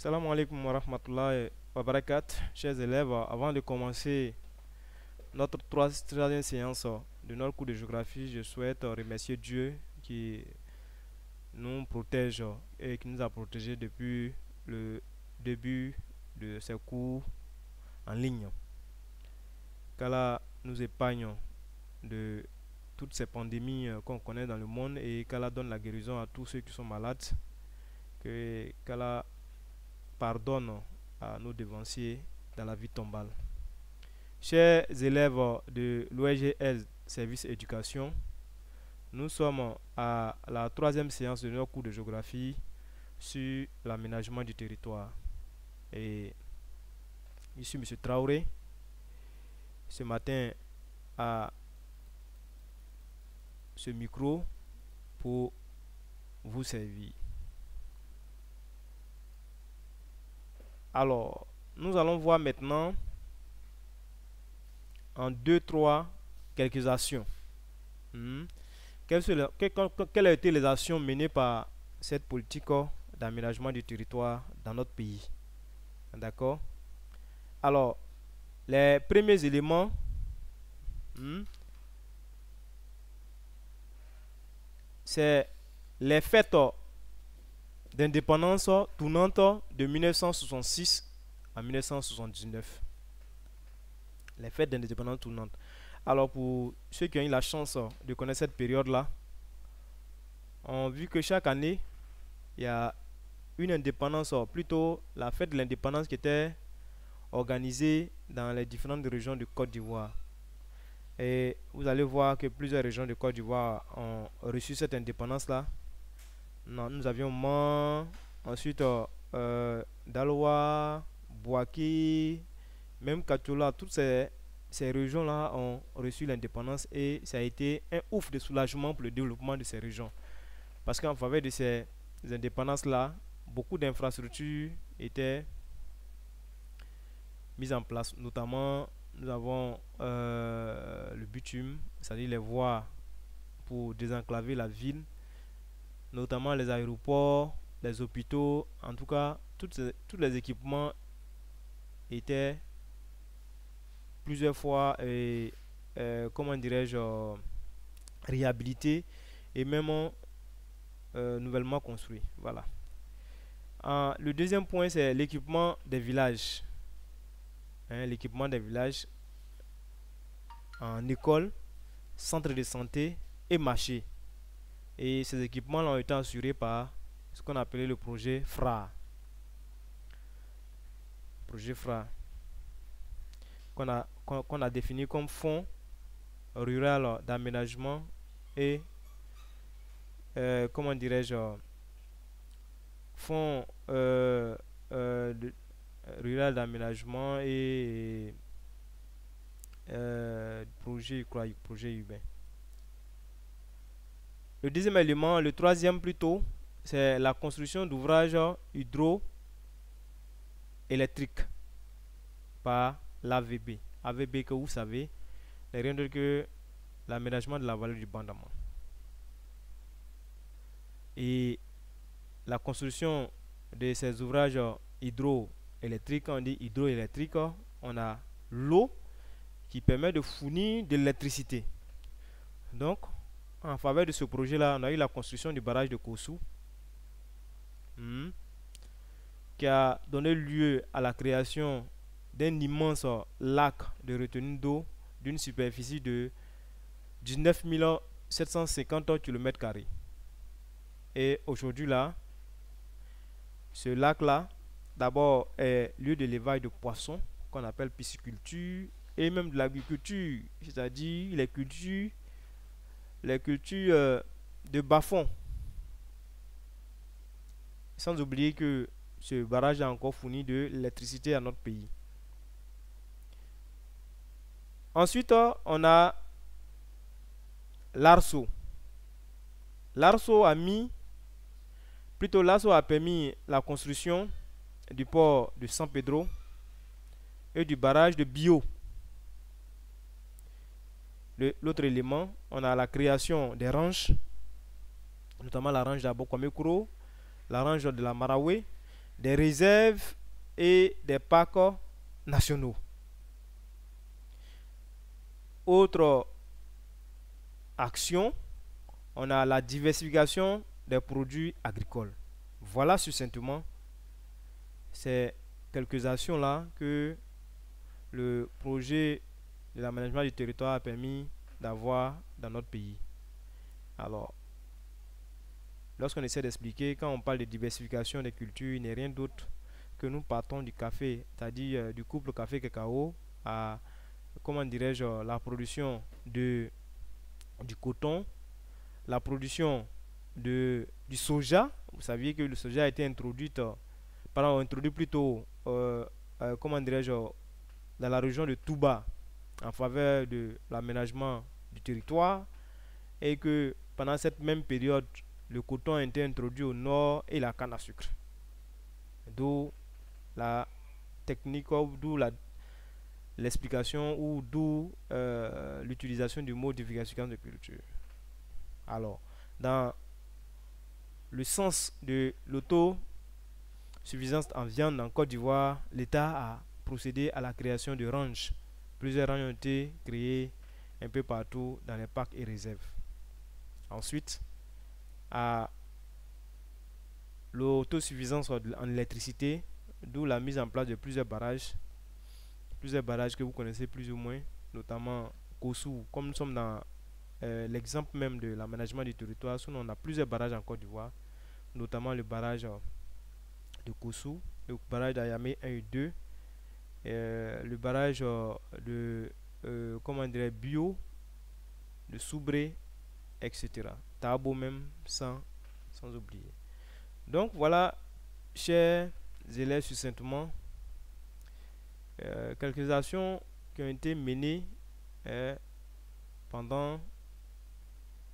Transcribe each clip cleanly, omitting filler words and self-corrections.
Salam alaikum wa rahmatullahi wa barakatuh. Chers élèves, avant de commencer notre troisième séance de notre cours de géographie, je souhaite remercier Dieu qui nous protège et qui nous a protégés depuis le début de ces cours en ligne. Qu'Allah nous épargne de toutes ces pandémies qu'on connaît dans le monde et qu'Allah donne la guérison à tous ceux qui sont malades. Qu'Allah pardonne à nos devanciers dans la vie tombale. Chers élèves de l'OEGL Service Éducation, nous sommes à la troisième séance de notre cours de géographie sur l'aménagement du territoire. Et je suis M. Traoré. Ce matin, à ce micro pour vous servir. Alors, nous allons voir maintenant en deux, trois, quelques actions. Quelles ont été les actions menées par cette politique d'aménagement du territoire dans notre pays? D'accord? Alors, les premiers éléments, c'est les fêtes d'indépendance tournante de 1966 à 1979. Les fêtes d'indépendance tournante. Alors pour ceux qui ont eu la chance de connaître cette période-là, on a vu que chaque année, il y a une indépendance, plutôt la fête de l'indépendance qui était organisée dans les différentes régions de Côte d'Ivoire. Et vous allez voir que plusieurs régions de Côte d'Ivoire ont reçu cette indépendance-là. Nous avions Man, ensuite Daloa, Bouaké, même Katola, toutes ces régions-là ont reçu l'indépendance et ça a été un ouf de soulagement pour le développement de ces régions. Parce qu'en faveur de ces indépendances-là, beaucoup d'infrastructures étaient mises en place. Notamment, nous avons le bitume, c'est-à-dire les voies pour désenclaver la ville, notamment les aéroports, les hôpitaux, en tout cas, tous les équipements étaient plusieurs fois, comment dirais-je, réhabilités et même nouvellement construits. Voilà. Le deuxième point, c'est l'équipement des villages. L'équipement des villages en école, centre de santé et marché. Et ces équipements ont été assurés par ce qu'on appelait le projet FRA. Projet FRA. Qu'on a défini comme Fonds rural d'aménagement et, comment dirais-je, Fonds rural d'aménagement et projet urbain. Le deuxième élément, le troisième plutôt, c'est la construction d'ouvrages hydroélectriques par l'AVB. AVB que vous savez, n'est rien d'autre que l'aménagement de la vallée du Bandama. Et la construction de ces ouvrages hydroélectriques, on dit hydroélectrique, on a l'eau qui permet de fournir de l'électricité. Donc, en faveur de ce projet-là, on a eu la construction du barrage de Kossou, qui a donné lieu à la création d'un immense lac de retenue d'eau d'une superficie de 19 750 km². Et aujourd'hui là, ce lac-là, d'abord est lieu d'élevage de poissons, qu'on appelle pisciculture, et même de l'agriculture, c'est-à-dire les cultures de bas-fond. Sans oublier que ce barrage a encore fourni de l'électricité à notre pays. Ensuite, on a l'ARSO. L'ARSO a permis la construction du port de San Pedro et du barrage de Bio. L'autre élément, on a la création des ranches, notamment la ranche d'Abokwamekuro, la range de la Marawe, des réserves et des parcs nationaux. Autre action, on a la diversification des produits agricoles. Voilà succinctement ces quelques actions là que le projet de l'aménagement du territoire a permis d'avoir dans notre pays. Alors, lorsqu'on essaie d'expliquer, quand on parle de diversification des cultures, il n'est rien d'autre que nous partons du café, c'est-à-dire du couple café-cacao à, comment dirais-je, la production du coton, la production du soja. Vous saviez que le soja a été introduit plutôt, comment dirais-je, dans la région de Touba en faveur de l'aménagement du territoire et que pendant cette même période, le coton a été introduit au nord et la canne à sucre. D'où la technique, d'où l'explication ou d'où l'utilisation du mot diversification de culture. Alors, dans le sens de l'autosuffisance en viande en Côte d'Ivoire, l'État a procédé à la création de ranges. Plusieurs ranges ont été créées un peu partout dans les parcs et réserves. Ensuite, à l'autosuffisance en électricité, d'où la mise en place de plusieurs barrages que vous connaissez plus ou moins, notamment Kossou. Comme nous sommes dans l'exemple même de l'aménagement du territoire, on a plusieurs barrages en Côte d'Ivoire, notamment le barrage de Kossou, le barrage d'Ayamé 1 et 2, le barrage de comment dirait Bio, de Soubré, etc. Tabo même, sans oublier. Donc voilà, chers élèves, succinctement, quelques actions qui ont été menées pendant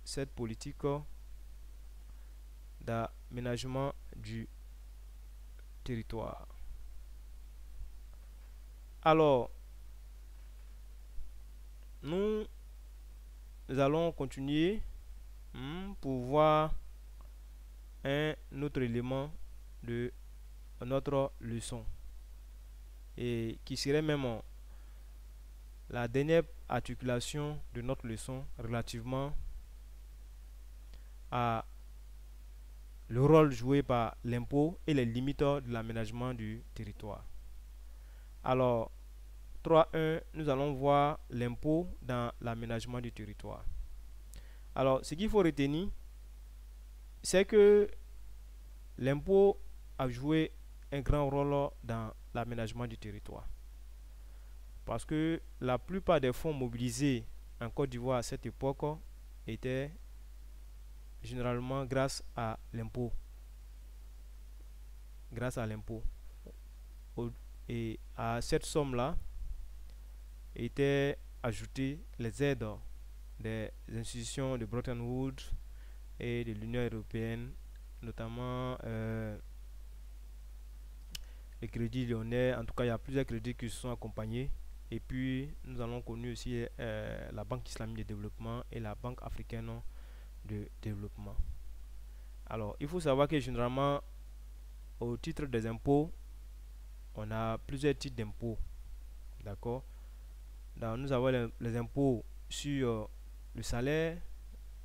cette politique d'aménagement du territoire. Alors, nous allons continuer pour voir un autre élément de notre leçon et qui serait même la dernière articulation de notre leçon relativement à le rôle joué par l'impôt et les limites de l'aménagement du territoire. Alors, 3.1, nous allons voir l'impôt dans l'aménagement du territoire. Alors, ce qu'il faut retenir, c'est que l'impôt a joué un grand rôle dans l'aménagement du territoire. Parce que la plupart des fonds mobilisés en Côte d'Ivoire à cette époque étaient généralement grâce à l'impôt. Grâce à l'impôt. Et à cette somme-là étaient ajoutées les aides des institutions de Bretton Woods et de l'Union européenne, notamment les crédits lyonnais. En tout cas, il y a plusieurs crédits qui se sont accompagnés. Et puis, nous avons connu aussi la Banque islamique de développement et la Banque africaine de développement. Alors, il faut savoir que généralement, au titre des impôts, on a plusieurs types d'impôts. D'accord? Nous avons les impôts sur le salaire,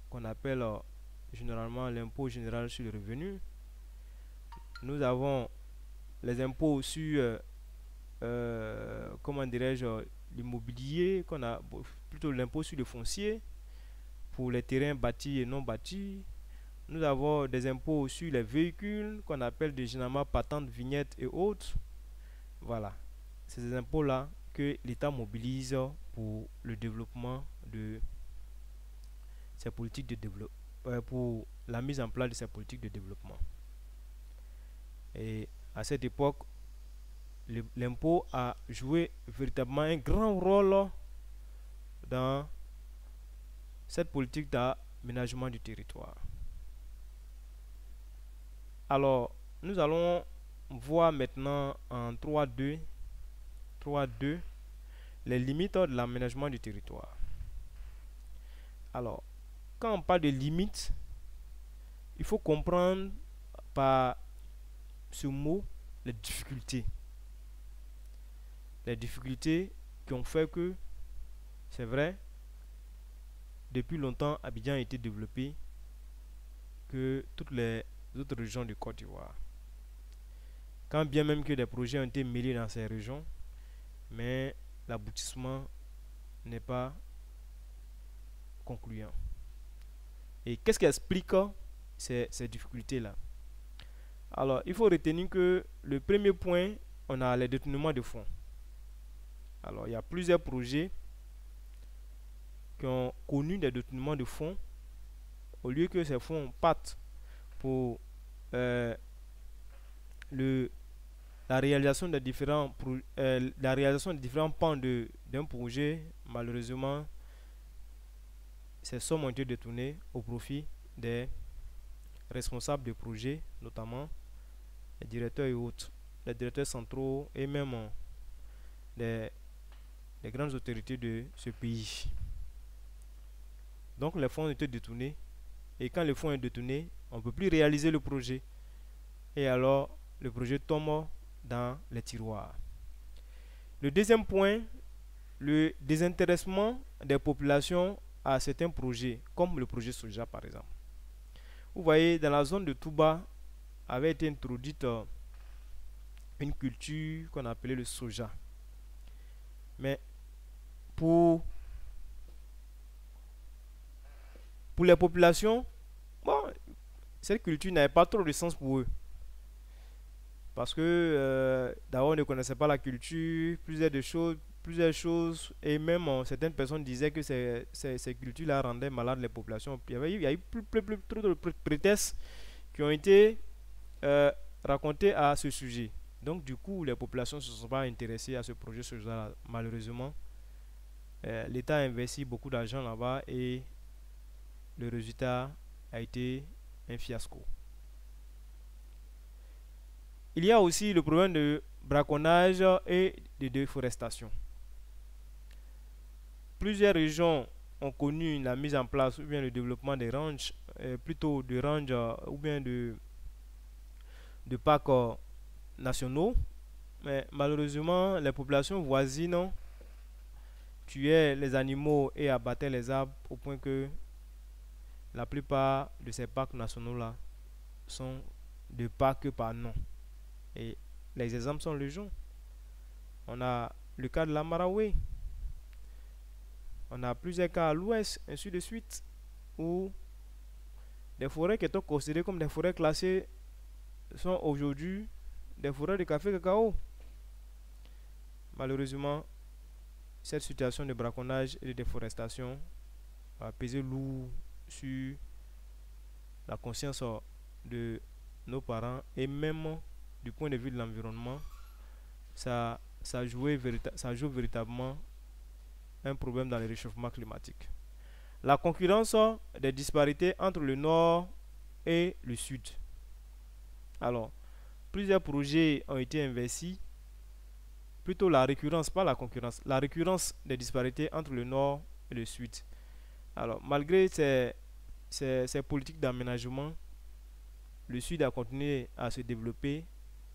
qu'on appelle généralement l'impôt général sur le revenu. Nous avons les impôts sur, comment dirais-je, l'immobilier, qu'on a plutôt l'impôt sur le foncier, pour les terrains bâtis et non bâtis. Nous avons des impôts sur les véhicules, qu'on appelle généralement patentes, vignettes et autres. Voilà, c'est ces impôts-là que l'État mobilise pour le développement de ces politiques de développement, pour la mise en place de ces politiques de développement. Et à cette époque, l'impôt a joué véritablement un grand rôle dans cette politique d'aménagement du territoire. Alors, nous allons voir maintenant en 3.2 les limites de l'aménagement du territoire. Alors, quand on parle de limites, il faut comprendre par ce mot les difficultés. Les difficultés qui ont fait que, c'est vrai, depuis longtemps, Abidjan a été développé que toutes les autres régions du Côte d'Ivoire. Quand bien même que des projets ont été mêlés dans ces régions, mais l'aboutissement n'est pas concluant. Et qu'est-ce qui explique ces difficultés-là? Alors, il faut retenir que le premier point, on a les détournements de fonds. Alors, il y a plusieurs projets qui ont connu des détournements de fonds. Au lieu que ces fonds partent pour euh, le, la réalisation des différents pans d'un projet, malheureusement, ces sommes ont été détournées au profit des responsables de projets, notamment les directeurs et autres, les directeurs centraux et même les grandes autorités de ce pays. Donc les fonds ont été détournés et quand les fonds sont détournés, on ne peut plus réaliser le projet et alors le projet tombe dans les tiroirs. Le deuxième point, le désintéressement des populations à certains projets, comme le projet Soja par exemple. Vous voyez, dans la zone de Touba avait été introduite une culture qu'on appelait le soja. Mais pour les populations, bon, cette culture n'avait pas trop de sens pour eux. Parce que d'abord, on ne connaissait pas la culture, plusieurs choses, et même certaines personnes disaient que ces cultures-là rendaient malades les populations. Il y a eu trop de prétextes qui ont été racontés à ce sujet. Donc, du coup, les populations ne se sont pas intéressées à ce projet social. Malheureusement, l'État a investi beaucoup d'argent là-bas et le résultat a été un fiasco. Il y a aussi le problème de braconnage et de déforestation. Plusieurs régions ont connu la mise en place ou bien le développement des ranges, plutôt de ranges ou bien de parcs nationaux. Mais malheureusement, les populations voisines tuaient les animaux et abattaient les arbres au point que la plupart de ces parcs nationaux-là sont de parcs par nom. Et les exemples sont légion. On a le cas de la Maraoué. On a plusieurs cas à l'ouest, ainsi de suite, où des forêts qui étaient considérées comme des forêts classées sont aujourd'hui des forêts de café cacao. Malheureusement, cette situation de braconnage et de déforestation va peser lourd sur la conscience de nos parents et même du point de vue de l'environnement, ça joue véritablement un problème dans le réchauffement climatique. La concurrence des disparités entre le nord et le sud. Alors, plusieurs projets ont été investis, plutôt la récurrence, pas la concurrence, la récurrence des disparités entre le nord et le sud. Alors, malgré ces politiques d'aménagement, le sud a continué à se développer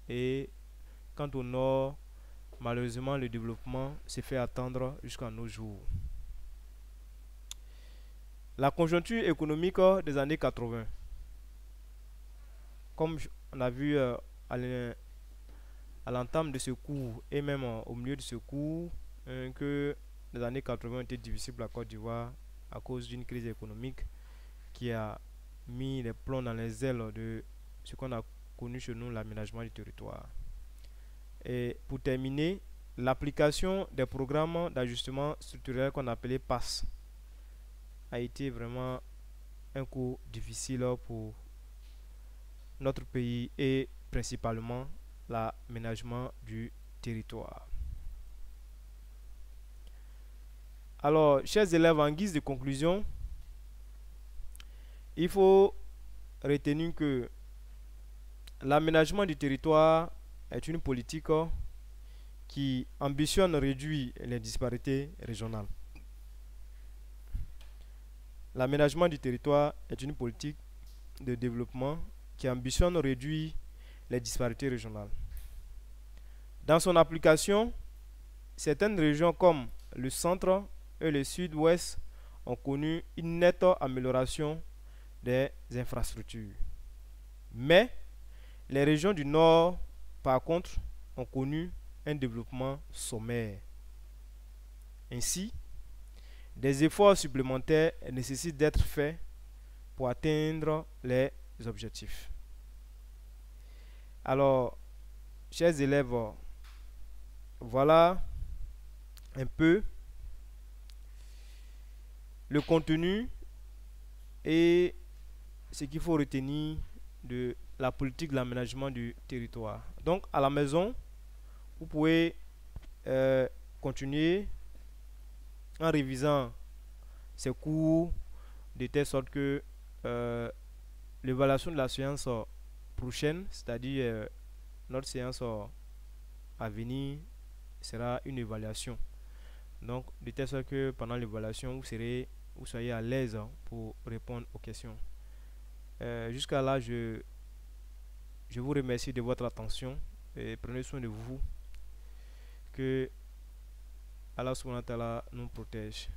et quant au nord, malheureusement, le développement s'est fait attendre jusqu'à nos jours. La conjoncture économique des années 80. Comme on a vu à l'entame de ce cours et même au milieu de ce cours, que les années 80 ont été difficiles pour la Côte d'Ivoire à cause d'une crise économique qui a mis les plombs dans les ailes de ce qu'on a connu chez nous, l'aménagement du territoire. Et pour terminer, l'application des programmes d'ajustement structurel qu'on appelait PASS a été vraiment un coup difficile pour notre pays et principalement l'aménagement du territoire. Alors, chers élèves, en guise de conclusion, il faut retenir que l'aménagement du territoire est une politique qui ambitionne réduire les disparités régionales. L'aménagement du territoire est une politique de développement qui ambitionne réduire les disparités régionales. Dans son application, certaines régions comme le centre et le sud-ouest ont connu une nette amélioration des infrastructures. Mais les régions du nord, par contre, ont connu un développement sommaire. Ainsi, des efforts supplémentaires nécessitent d'être faits pour atteindre les objectifs. Alors, chers élèves, voilà un peu le contenu et ce qu'il faut retenir de la politique de l'aménagement du territoire. Donc, à la maison, vous pouvez continuer en révisant ces cours de telle sorte que l'évaluation de la séance prochaine, c'est-à-dire notre séance à venir, sera une évaluation. Donc, de telle sorte que pendant l'évaluation, vous soyez à l'aise pour répondre aux questions. Jusqu'à là, je vous remercie de votre attention et prenez soin de vous. Que Allah subhanahu wa ta'ala nous protège.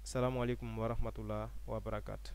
Salam alaikum wa rahmatullah wa barakatuh.